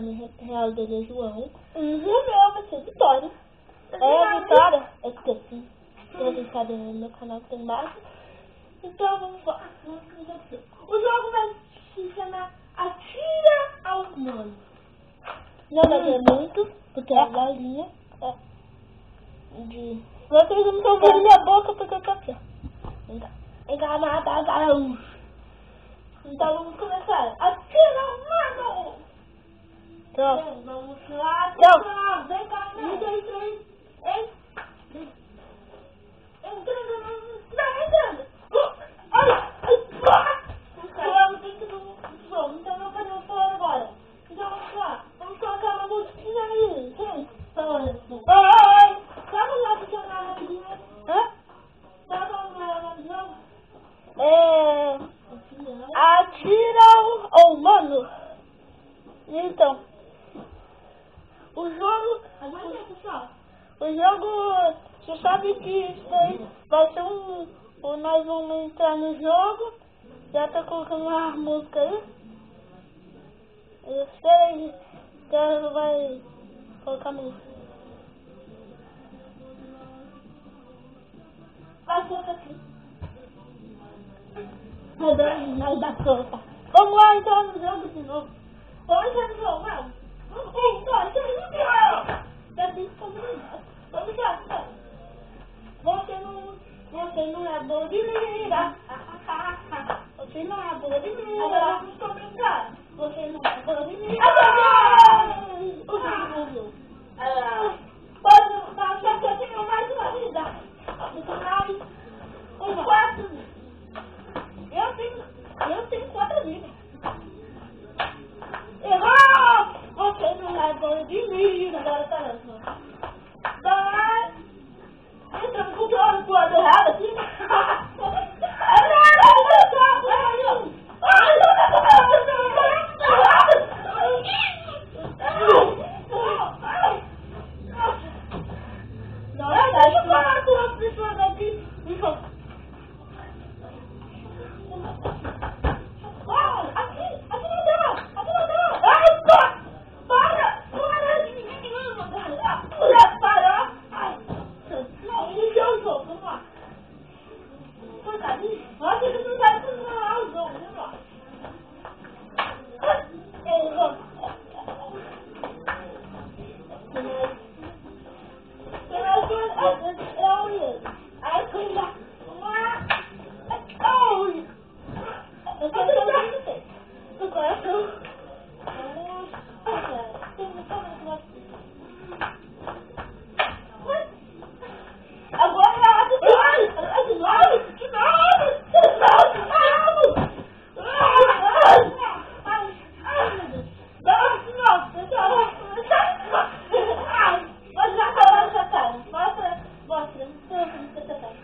nome real dele é João. E o meu vai ser Vitória. Vitória? Eu esqueci. Tem registrado no meu canal que tem embaixo. Então vamos lá. O jogo vai se chamar Atira ao Humano. Não vai ter muito, porque é a galinha. Vocês não estão vendo minha boca porque eu tô aqui. Enganada, gaúcho. Então vamos começar. Atira ao Humano! Então, vamos lá. Vem cá, né? 1, 2, 3. Entrando. Olha! Então não podemos falar agora. Então vamos lá. Vamos colocar uma musiquinha aí. Gente, vamos lá adicionar rapidinho. Vamos lá no jogo. Atira ao humano. Então, o jogo, você sabe que isso aí vai ser nós vamos entrar no jogo. Já tá colocando uma música aí. Eu sei que ela vai colocar música. Vai colocar aqui. Vai dar solta. Vamos lá então no jogo de novo. Vamos entrar no jogo, vamos. 1, 2, 3, já tem que combinado. Vamos já. Você não é boa de mira. Você não é boa de mira. Agora vamos começar. Você não é boa de mira. Pode baixar que eu tenho mais uma vida. Mais 4. Eu tenho 4 vidas. Errou! Você não é boa de mira. Agora tá lançando. Vai! Entrando com o olho pro lado errado assim.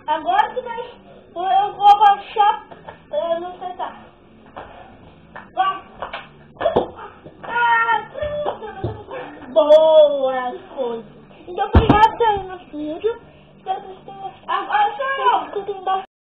Agora que eu vou abaixar pra não sentar. Vai! Boa coisa. Então, obrigado por ter no vídeo. Espero que vocês tenham gostado.